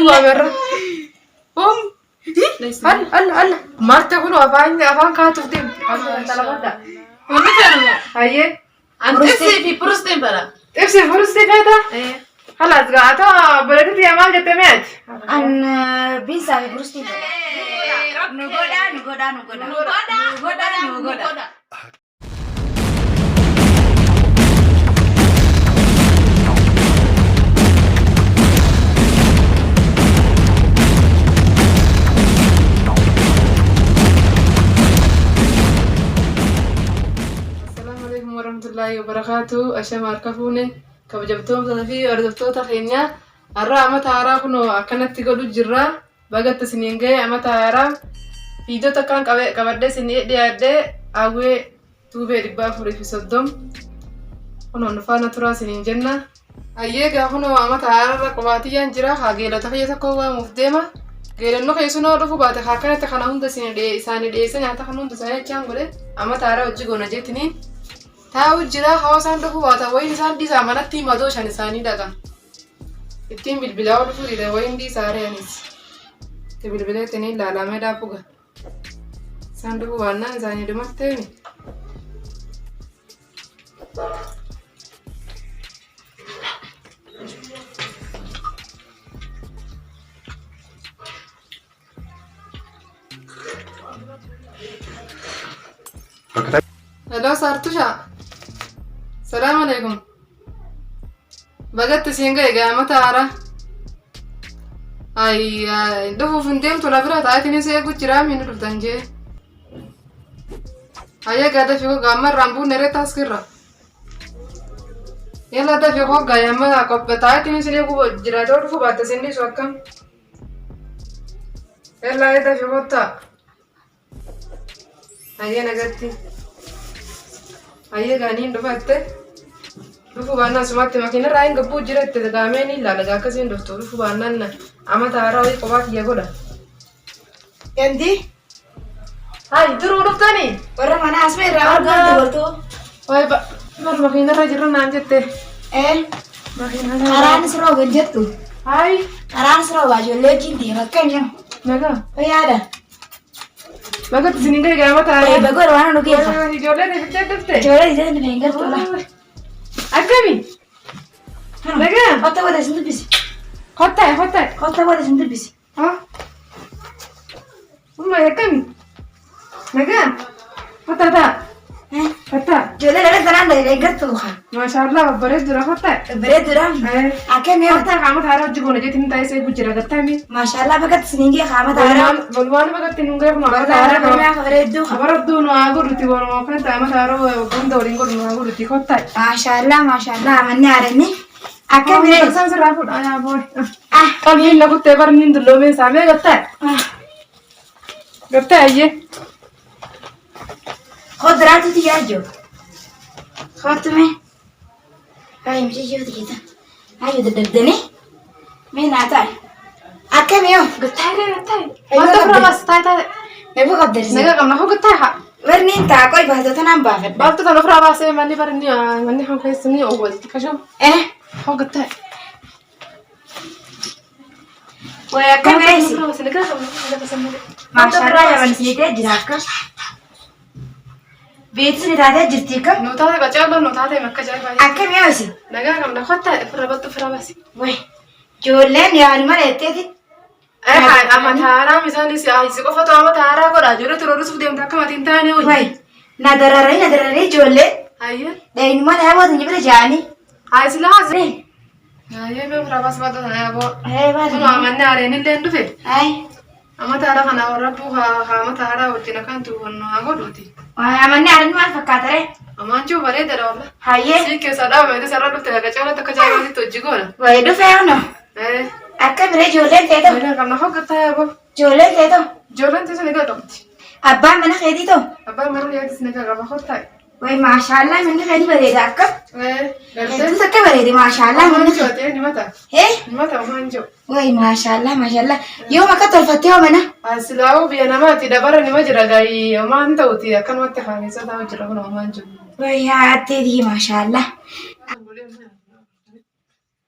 هو مرة هلا ما تقولوا أفان كاتب دم تلابدا هاي أنت في بروستين برا تبسي فرصتي كذا خلاص قاعدة بلدت يا مال جتمت أنا بيسا في بروستين نقودا السلام عليكم ورحمة الله وبركاته أشياء ماركفوني كبجبتهم تنفي أردفتو تخينيا الرا أما تعرفنو أكنت تقولوا جرا بقت سنين جاي أما تعرف فيديو تكان كبرد سنين دي أدي أوي توبي ربا فوري في صدام هنو نفانا ترى سنين جنة أيه هنو أما تعرف قواتي جرا خاجيلا تخيل تكوا مفدمة غير إنه كيسونو رفو بعد خاكنا تخنون دسين دي ساني دي سنة تخنون دسين كانغولي أما تعرف وجهنا جتنين تاو جرا هوسان رفو بعد وين سان دي زمانة تيم أدوش عن ساني دكان التيم بالبلاو رفو دي وين دي ساري أنيس تبالبلاو تنين لا لا ما دابوغا سان رفو بعدنا ساني دمك تاني هلا صارتوشا السلام عليكم بقت سينجا يا متى أرى أي دفو فندم تولا برا تاعتني سيا كجرا من الفتنجة هيا قاعدة فيكو قامر رامبو نرى تاسكرا يلا ده فيكو قايمة كوب تاعتني سيا كو جرا دور فو بات سيندي سوكم يلا ده فيكو تا هيا نقدتي هيا قانين دفعت رفو بانا سمعت ماكينة راين قبو جرت تدقاميني لا لقا كسين دفتو رفو بانا أما تعراوي قبات يقولا يندي هاي درو رفتاني ورا mana asme rawar ganti waktu واي بر ماكينة راجرنا نانجت ماكينة aran sero ganjet tuh هاي aran sero baju legging di makan yang نقا oh ya ada بقى تسنين كده قامت eh على bagus warna nuki apa جولة دفتة دفتة coba di sana bengkel tuh lah أكمي نقا kota gua dari sini bisi خطة kota gua dari sini bisi ها أما يكمي نقا خطة eh خطة jualnya dari sana dari bengkel tuh kan ما شاء الله بريد درا خطة berat duram akan ya خطة قامت على وجهنا جت انت ايسي بجرا قتامي masya Allah bagat seninggi kamat arah بلوان بقى تنونغ ما bagat بقى arah kami berat tuh خبرت دون أقول تقول ما كنت أما تعرف بند ورين قول ما أقول تقول masya Allah amannya ada nih akan berat بس أنا رافض أنا بوي ah قلبي إنك كنت برنين دلوا من سامي قلت أيه خضرات تيجي خاتمه هاي مش جوت كده هاي دددني مين عطاي أكمل يوم قلت ما تفرق بس تاي نبغى قدر سنة نجا كم نحو قلت ورني أنت أكوي بهذا تنام بافد بس تفرق بس ماني برني ماني هم كيسني أول تكشف إيه هو قلت وأكمل إيش بس نجا كم ما شاء الله يا من سيدة جراك بيت سنة هذا جرتيكم نوتاتي بجاوب نوتاتي مكة جاي باي أكمل يا وسي نجا كم نحط فرق بس وي جولين يا المرة يتيتي أي حاجة أما تارا مثلا سياسي كفتو أما تارا كورا جوري ترورس بديم تاكا ما تنتاني وي نادراري جولين أيه ده إنما ده هو تنجي برجاني هاي سلاح ري أيه بفرق بس بدو أنا أبو هاي ما بس عملنا علينا اللي عنده فيه هاي أما تارا خنا وربوها أما تارا وتنا كان تقولنا أقولوتي وعملني على ما فكرت أما نشوف عليه ده والله هاي سيك سلام هذا سرّا لفت لك جالة تكجاي ما تتوجهونه ويدو فيونه إيه أكمل جولين تيتو أنا كم نحوك تايا أبو جولين تيتو جولان تيجي نقدر أبا من خيدي تو أبى مرة يجلس نقدر كم نحوك تاي وي ما شاء الله من خيدي بريد أكم إيه أنت قلت سكر بريد ما شاء الله ما من نجوا تاني متى إيه متى ما نجوا وي ما شاء الله ما شاء الله يوم أكتر فتيه منا أسلاو بيانا ما تدبر إني ما جرى جاي ما أنت وتي كان وقت خامسة ده جرى هنا ما نجوا وي يا أتدي ما شاء الله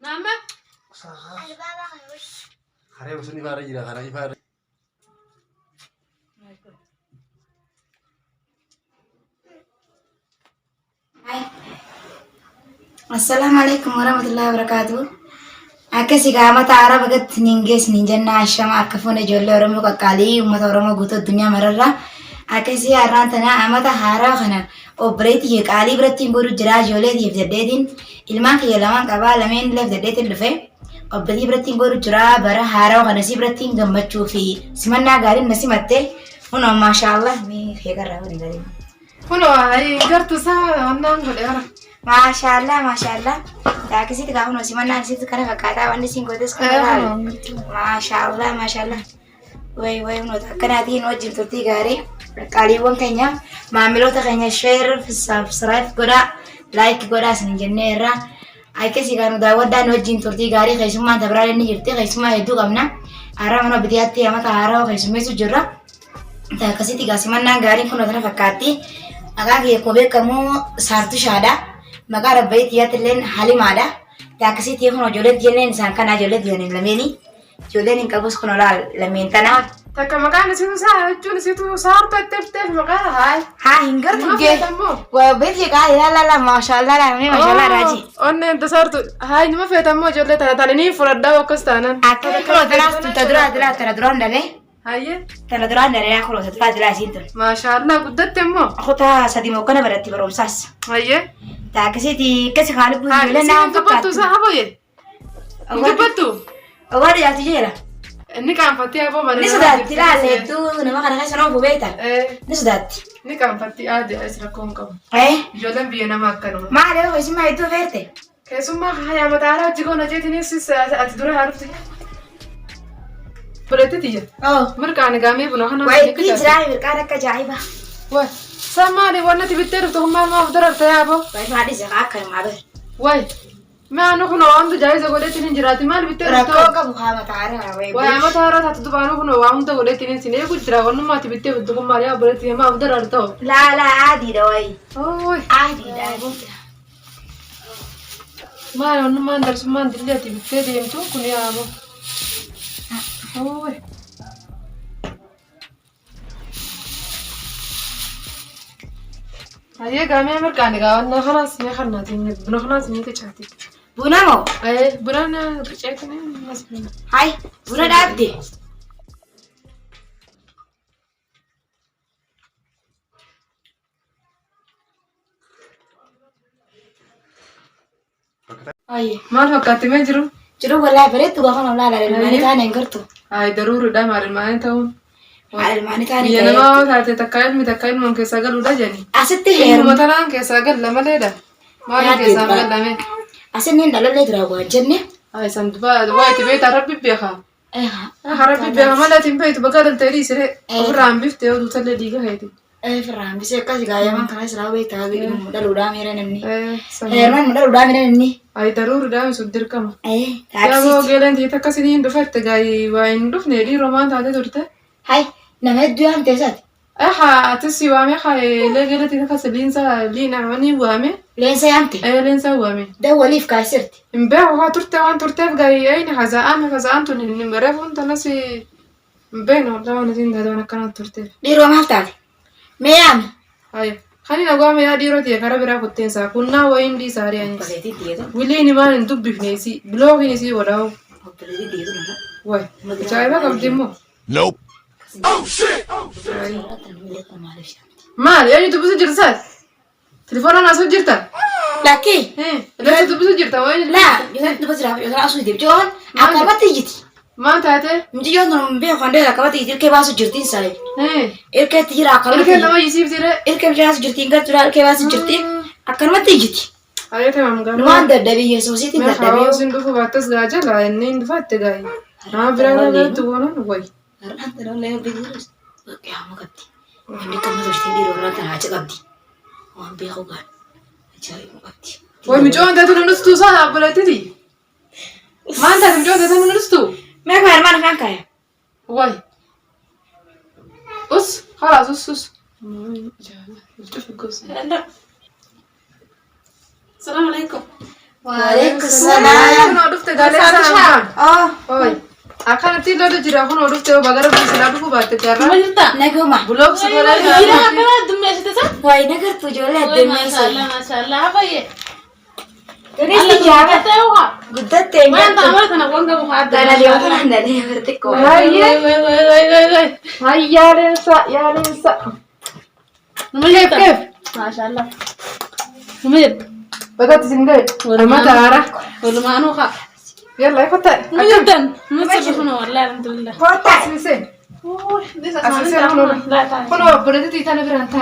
ماما خريب سني فارج لا خريب فارج السلام عليكم ورحمة الله وبركاته. أكسي قامت عرب قد نينجس نينجنا الشام أكفون جولة ورمو كالي ومت ورمو قطو الدنيا مرة. أكسي أرانتنا أمتا هارا خنا وبريتي يكالي برتين بورو جرا جولة دي فددين إلمان كي يلمان كبا لمن لفددت اللفه وبريتي برتين بورو جرا برا هارا وخنا سي برتين جمبتشو في سمنا غارين نسي متى هنا ما شاء الله مي خير راوني غارين هنا هاي قرطو سا ونان قد ما شاء الله ما شاء الله. تاكسي تكافون وسيمنا نسيت كنا فكاتا واني سينكودس كنا ما شاء الله ما شاء الله. وي ونوت كنا دين وجه ترتي غاري قالي وان كنيا ما عملوا تكنيا شير في سبسكرايب غدا لايك غدا سنجنيرا اي كسي كانوا دا ودا وجه ترتي غاري خيسما تبرال ني جرتي خيسما يدو قمنا ارا منو بدياتي اما تارا خيسما سجرا تاكسي تكاسمنا غاري كنا تنا فكاتي اغا يكوبه كمو سارتو شادا مقا ربيت ياتلين حالي مادا تاكسي تيخنو جولد جنين سان كان جولد جنين لميني جولين انكبوس خنولا لمين تنا تكا مكان نسيتو سا جون نسيتو صارتو تفتف مكان هاي ها هنگر تجي وبيت يقال لا ما شاء الله لا ما شاء الله راجي أن أنت صارتو هاي ما في تمو جولة تلني فردا وكستانا أكيد كلو دراس تدرا درون دله هاي درون دله كلو تدرا دراس انت ما شاء الله قدرت تمو أخوتها سدي موكنا برتي برومساس هاي تاكسي تي كسي خالد بوجي هاي لنا نسيت تبطو صاحبي تبطو أول يا تجيلا إني كان فتي أبو ما نسدات تلا لتو نما كان خير سنو ببيتا نسدات إني كان فتي عادي أسركم كم إيه جولن بينا ما كانوا ما عليه وش ما يدو فيرتي كيسوما هاي ما تعرف تجون جيتني سيس أتدور عرفتي بلاتي تيجي مركان قامي بنوحنا وي بيج راي بالكارك جايبة وي سامعني وانا تبي تعرف تقوم ما أقدر أرتاحه وي ما عادي زعاك كلام عبر وي ما أنا كنا عنده جايزة قولت إن جراتي ما اللي بتعرف ركوك بخامة تعرف وي وي ما تعرف هتدبانو كنا عنده قولت إن سنة كنت جرا وانا ما تبي تعرف تقوم ماريا بلاتي ما أقدر أرتاحه لا عادي ده وي أوه عادي ده ما أنا ما ندرس ما ندري تبي تعرف يمتو كني أبو أوه هاي قامي مركان قاعد خلاص يا خلنا بنخلص نيجي تشاتي بونامو ايه برانا رجعتني الناس بنا هاي بونا دابدي اي ما فكرت ما جرو والله بريت وغانا لا الماني كان انقرتو هاي ضروري ده مع الماني تاون على الماني كان يا ما تتكاين متكاين من كساغل ودا جاني أستي هير مثلا كساغل لما ليدا ما يجي سامل لامي أسنين دلالة دروا جنة هاي سندبا وايت بيت ربي بيخا إيه ربي بيخا ما لا تنبيت بقال التاريخ سري أفرام بيفتي ودوتل ديجا هيدي فرام بس كاسي غايا ما كان يسرا بيت هذا مدل ودا ميرا نمني سامي هير ما مدل ودا ميرا نمني هاي ضروري ده مسدر كما إيه يا بو تاكسي قالن دي تكاسين دفت جاي وين دفني دي رومان هذا دورته هاي نمد دوام تزات اها تسي وامي خاي لا قالت تكاس لينسا لينا عني وامي لين سيامتي اي لينسا وامي ده وليف كاسرتي امبارح وها ترتا وان ترتا جاي اين حزان تون نمرف انت ناسي مبين والله انا زين هذا انا كانت ترتا ديرو ما هفتادي ميامي هاي خلينا نقوم يا ديروتي يا كرابرا كنتين سا كنا وين دي ساري يعني بسيتي ديرو وليني ما ندب فينيسي بلوغي نسي وراو بسيتي ديرو واي جايبا كم ديمو Nope. مال يعني تبص جرسات تليفون انا اسوي جرتا لكن ايه لا تبص جرتا وين لا يوسف بس رافع يوسف أسود يبجون أكبر تيجي ما تاتي مجي يوم بيه خندق أكبر تيجي كي باسو جرتين ساي ايه إلك تيجي أكبر الكل لما يسيب ترى إلك بجاس جرتين كتر كي باسو جرتين أكبر تيجي هاي تمام قال ما عند دبي يسوسي ما تندبي خلاص ندفع باتس جاجا لا إني دفعت جاي ما برا تقولون وين أنت لو لا بيدرس يا ما قدي عندي كم تشتري ديرو رات أنا عجق قدي ما بيخو قال جاي ما قدي وين مجون ده تنو نستو صح ولا تدي ما أنت مجون ده تنو نستو ما كمان ما نفهم كايا وين أس خلاص أس السلام عليكم. وعليكم السلام أنا عرفت قال لي سلام وين Akkanatti lolu jira kun oduftee bagara bisilaa dhufu baatte jarra. Majirta. Naguma. Blok sekolah Jira akkana dummeessite sa? Wayi nagartuu ijoollee addunyaa Mashallah mashallah habayye. Turisti jaaba Tawha. guddattee Waan ta'amara kana wanga muhaadda. Tana deemtu naandalee birtikkoo. Way. Hayyaalensa yaalensa. Majirta. Kef. Mashallah. Majirta. Bagatti singaye. Amata ara. Walumaanu kha. Yalla ifata. Majirtan. Majirta wallahi alhamdulillah. Kota sise. Asise kuno. Kuno boleti tana biranta.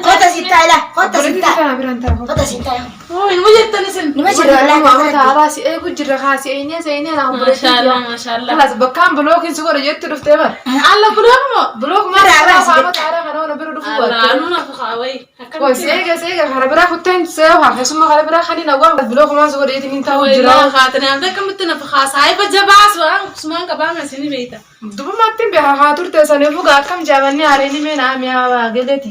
Kota sittaa kota Boleti sittaa tana biranta. kota sittaa. Oh, majirta nisin. Nima jira Amata wallahi. ara si gujira khasi enya sayne na boleti. Mashallah. Kalas bakkan blokin sugore jettu dufte ba. Allah bulamo. Blok ma Mara ara ara si amata ara kana ona biru dufu ba. Allah anuna fakawai. Woi sega harabira kutan se ha hasuma harabira khani na wa blok ma sugore yetin inta Wajira wajira. khatani amda kam bitna fakhas hay bajabas wa usman ka ba ma sini beita. Dubu matin be ha turte sane fuga kam jabani areni me na mi awa geleti.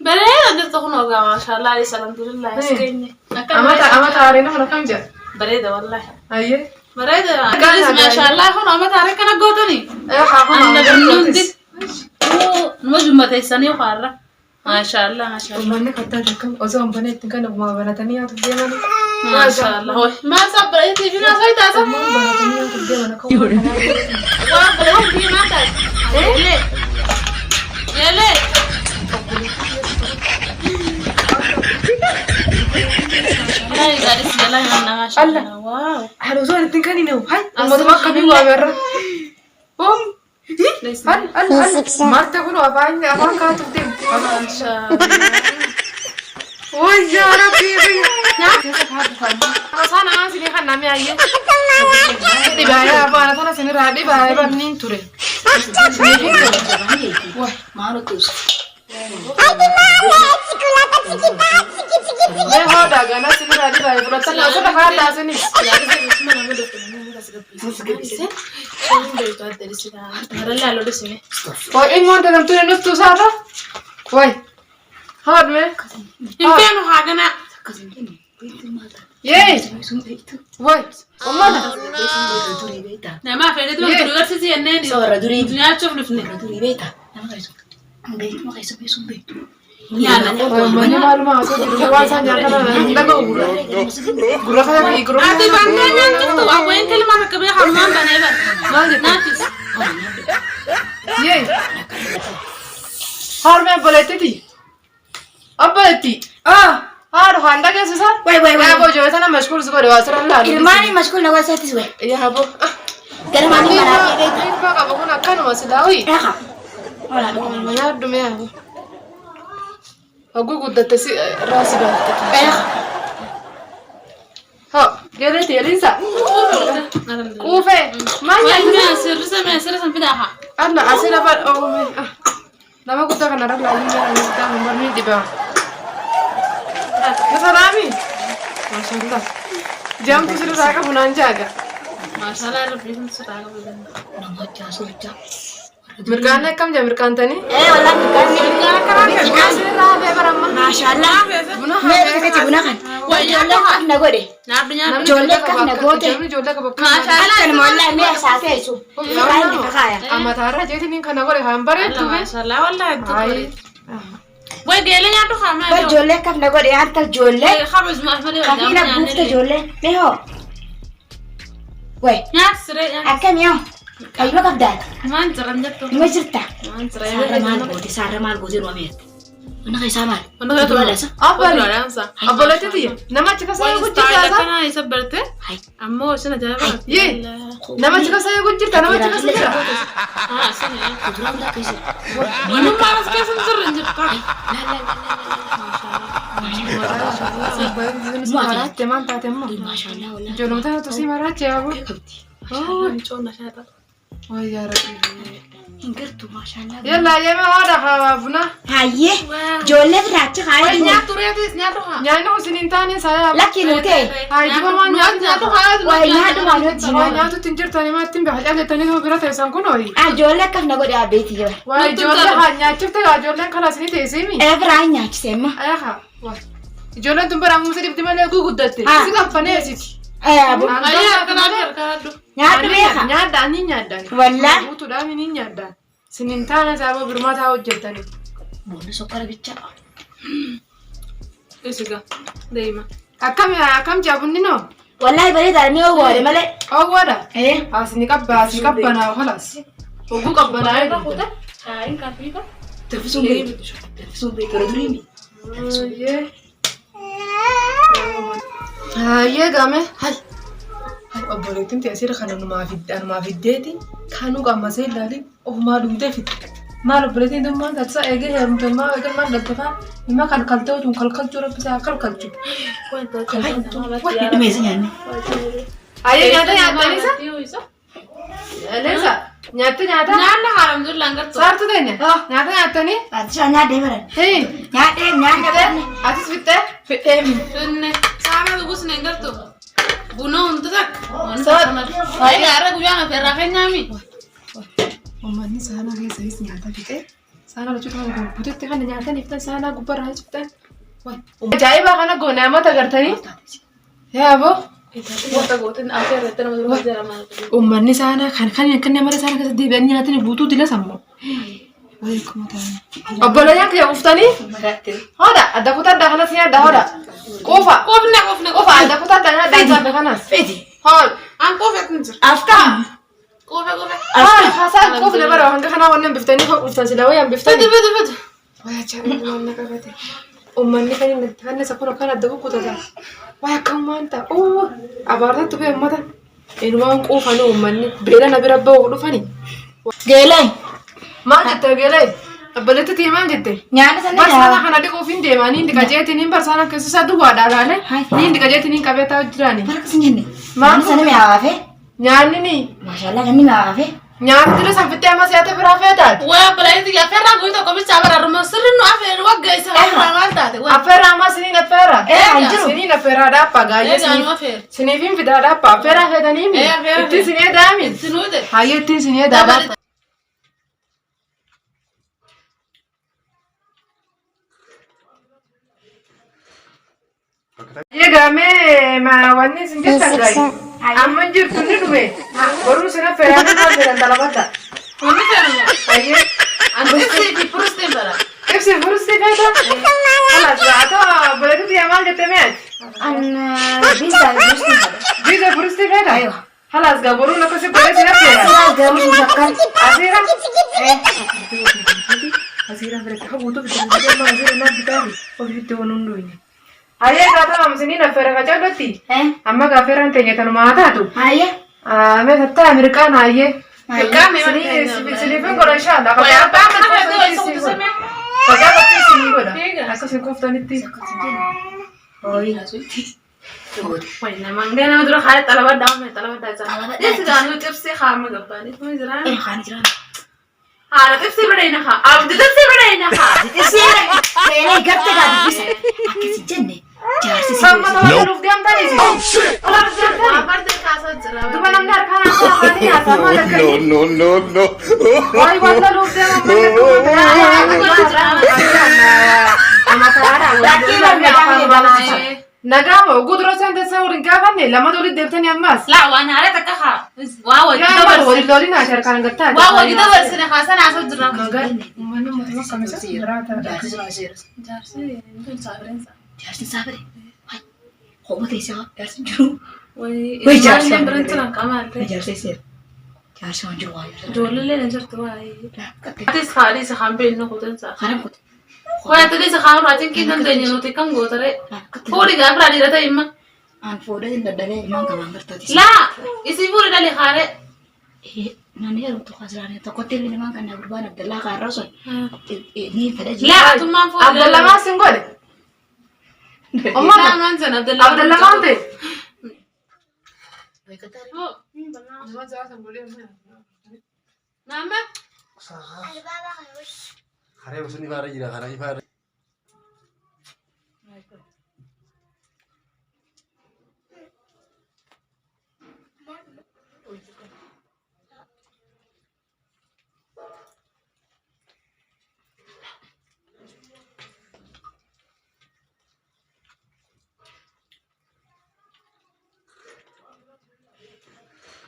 Bare adir to kuno ga mashallah alayhi alhamdulillah skenne. Amata areni hono kam ja. Bare da wallahi. Ayye. Bare da galis mashallah kuno amata are kana gotani. Ha Anna hono. nundi. No jumata isani kharra. Mashallah mashallah. Manne katta jakam ozo ambane tinkan ma banatani ya tudde mani. Mashallah. Ma sabra ti bina saita sa. Banatani ya tudde mana ko. Wa bare ti ma ta. Ele. Ele. Ay galis yalla na mashallah. Wow. Halo zo tinkani ne. Hai. Amma ma kabi wa berra. Bom. Hal. Marta kuno afan ka tudde. Woi ya rabbi. Ya. Asana asini kan nami ayye. Di baya apa anak sana sini radi baya banin ture. Wah, malu tus. Dia hoda gana sini radi baya pula tan aku dah ada sini. Woi ini mau dalam tuh nus tuh sana. Woi. Hod me. Impiano hagana. Ye. Woi. Omma da. Nama fede tu university enne ni. Sora duri. Dunia chof lufne. Duri beta. Nama kaiso. Ambe mo kaiso be sumbe. Yana. Mana malu mah aku di luar sana jangan ada guru. Guru kaya guru. Ati banda nyan tu aku yang kelima kabe hamam baneba. Mana? Nafis. Ye. Har me bolete ti. Ab boleti. Har Honda ke susah? Wai. Ya bo jo sana mashkul sugore wasra Allah. Ilmani mashkul na wasa tiswe. Ya bo. Gara mani mara ke Ini ba ka kuna kan wasilawi. Eka. Wala do. Ya dume ya. Agu gudatte si rasi ba. Eka. Ha, geleti Elisa. Kufe. Manya Wanya sirsa pidaha. Anna asira ba me. Nama kuta kana rak lagi ya kita nomor ni di bawah. Salami. Masyaallah. Jam tu sudah saya bulan jaga. Masalah lebih sudah aku bilang. Nama jasulja. Mirgana kam jam mirkan tani? Wala kan ni. Asira be baramma. Mashallah. Buna Me ka ci buna kan. Wa jolle kan na gode. Nabnya Jolle kan na gode. Jolle ka bakka. Masalah Kan mo wallahi me sa kai su. Kai ni ka kaya. Amatara jadi nin kana gore hambare tu be. masalah wallahi Ai. Wai gele nya to khama. Bar jolle kan na gode an tal jolle. Kharuz ma ahmad Kafina bufta jolle. Me ho. Wai. nya sire Akam yo. Kayo ka dad. man jaranjat to Ima jirta. man sire Sara mal gode no me. Mana kai samal. Mana Dua dasa. Abali. Alansa. Abolete ti. Nama chika saya Wai gujita style sa. kana isabarte Hai. ammo shana jaba Ye. Nama chika saya gujita nama chika saya. ah sani Kudura da kai su. manu maras ke sun jaranjat ka Marat teman ta temmo. Mashallah wala. Jolum ta to si marat ya bu. oh chona shata Oh ya rabbi. Ingirtu mashallah. Yalla ya me hada ha buna. Haye. Jolle bracha Wai kai. nya tureti nya to ha Nyano sinin tani saya. Laki no te. Hai dua man nya to ha Wai nya do malo Oh jina. nya tu tinjir tani ma timbe haja tani ho bira te san kunoi. Ah jolle kan na gode abeti yo. Wai jolle ha nya chifte ga jolle kala sini te semi. Evra nya sema. Aya ha. Wai. Jolle tum bara mu sirif timale gugudatte. Ah. Siga fane siti. Abu. Ayah kenapa kado? Nyaaddu beeka. Nyaadhaan ni nyaadhaan. Wallah. Guutuudhaan ni nyaadhaan. Sinin taane sababa birmataa hojjettani. Boonni sokkora bicha. Isiga deema. Akkam jaabunni noo? Wallahi bareedaa ni owwaadhe malee. Owwaadha? Eh. Asini qabbanaa halas. Oguu qabbanaa jedhu. Kain kafika. Televizyiin beeku. Televizyiin beeku. Yeroo durii mi? Hayyee game. Hay obboleettiin teessira kana numaa fiddeeti kanuu qammasee ilaalin ofumaa dhumtee fidde. Maal obboleettiin dhummaan taasisaa eegee heerumtummaa eegal maal daddafaa hima kalkaltee otuun kalkalchuu rabbisaa kalkalchu. Dhimeessa nyaanni. Hayyee nyaata nyaatanisa? Leessa nyaatta nyaata? Nyaanna alhamdulillah ngattu. Saartu teenya? Nyaata nyaattanii? Atishaa nyaadhee baran. Hei Nyaadhee. atis fittee? Fittee mi? Finne sana dugusne ngattu. Buna untuk tak. Saat. Ayah ada guyana ferrafen nyami. Uummanni saanaa keessa nyaata fixee saanaa jechuudha buteetti kana nyaatan iftan saanaa gubbarraa jechuudha. Ajaa'ibaa kana goone amata agartanii? Yaaboo. Wata gootin affair irratti nama dura jira maal. Uummanni saanaa kan amata saanaa keessa deebi'anii nyaatanii guutuu dila sammoo. Wayii kuma ta'anii. Obboleeyyan kiyya uftanii? Hoda adda kutaa adda kanas nyaadda hoda. Quufa. Quufa adda kutaa adda nyaadda nyaadda kanas. Fedi. Hol. An kofe kunjir. Aftaa. Kofe. Hol hasaan quufne bara hanga kanaa wannan biftanii kan quuftan sila wayaan biftanii. Fedi. Waya chaanii waan qabate. Uummanni kan inni hanne sakura kan adda kukutata. Waya kan waanta. Abaartatti bee uummata. Inumaan quufanii uummanni beela na bira ba'uu dhufanii. Geelaan. Maal jettee geelee? Obboleetti maal jette? Nyaata sana Barsaana kana dhiquuf hin deemanii inni qajeetiniin barsaana keessa isaa duwwaadhaa laale. Ni inni qajeetiniin qabeetaa hojjiraani. Baraka sin jenne. Maal Nyaanni sana mi'aawaafe. Nyaanni ni. Maashaallah ganni mi'aawaafe. Nyaanni dura sanfittee amma siyaata biraa feetaati. Waa balaayiti affair raa guutuu kobicha bararuma sirri nu affair wagga isa maal taate. Affeera amma siniin affeera. Anjiru. Siniin affeeraa dhaappa gaayee Eegaan affair. siniifin fidaa dhaappa affeeraa feetanii mi? Ittiin sinee daami. Sinuute. Hayyee ittiin sinee daadhaappa. Yegamee wanni isin jettan gaarii. Amma jirtu ni dhume. Boruu sina feeraan maal jedhan dalabadda. Wanni feeruma. Hayyee. Antibsi di purustiin bara. Ibsi furusti feeta. Halas ata obboleetti maal jette meeti? Biisa biisti bara. Biisa furusti feeta. Ayo. Halas gaa boruu lakkasi godhee sina feera. Asiraa garuu shakkan. Asiira. Asiira biratti haguutu bitamee amma asiira naa bitaari. Ofiitti waan hunduuni. Hayyee gaata amsiniin affeera qacaallatti. Amma gaafeeraan teenya tanuma haa taatu. Hayyee. Mee tattaa Ameerikaan hayyee. Mirqaame Siniifin godha inshaalla. Waya abbaa mana feetee wayisa kutu semee. Fajaa bakki isinii godha. Akkasiin kuuftanitti. Wayii namaan nama dura haala xalabaddaa isaa. Deessi gaanuu xibsii haama gabbaanii. Kuma jiraan. Kaan jiraan. Haala xibsii badayna haa. Abdi xibsii badayna haa. Seenee garte gaati bisa. Akkasi jenne. Jaarsi si Samma ta'uu dhuuf deemtaniis. Olaaf deemtanii. Abartee kaasaa jira. Duba namni harkaan akka hafaanii haasaa maal akka No. Wayii wanta dhuuf deemamu. Nagaamo guduroo seente sawurin gaafanne lama doli deebtanii ammas. Laa waan haala takka haa. Waa wajji Yaa maal waliin lolii naa sharkaan gattaa. Waa wajji dabarsine haasan haasa jira. Nagaa uummanni mootummaa kamisa jiraata. Jaarsi sana seeras. Jaarsi kun saafirensa. Jaarsi saafare. Hooma teessee jaarsi jiru. Wayii jaarsi biratti nan qamaarte. Jaarsi seera. Jaarsi waan jiru waa. Ijoollee ni jirtu waayee. Atis haadhi isa hambeen nu kutansa. Karam kutu. Waa tadi isa kaan raatiin kii dandeenya nuti kan gootare. Fuudhi gaafa raadhiira ta'e imma. Aan fuudhee hin dadhabee ilmaan qabaan bartaati. Laa isii fuudhi dhalee haare. Namni yeroo tokko asirraan tokkotti ilmi namaa kan gurbaan Abdallaa Kaarraa sun ni fedha jira. Laa atummaan fuudhi. Abdallamaa sin godhe. Laa maan sana Abdallamaa ta'e. Nama. Haree bosonni faara jira. Karaa ifaara.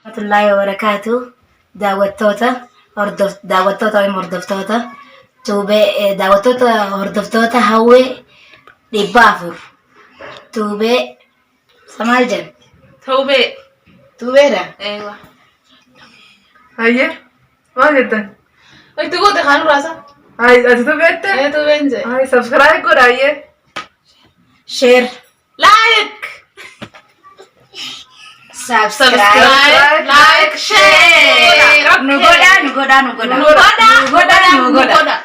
Rahmatullahi wa barakaatu. Daawwattoota hordoftoota tuubee daawwattoota hordoftoota hawwee 400 tuubee samaal jedhu Tawbee. tuubeedha. Eewa. Hayyee maal jettan? Itti goote kaan raasa. Ati tubeette? Tawbeen jee. Subscribe godha hayyee. Share, Like. subscribe, Like, share. nu godha. Nu godha.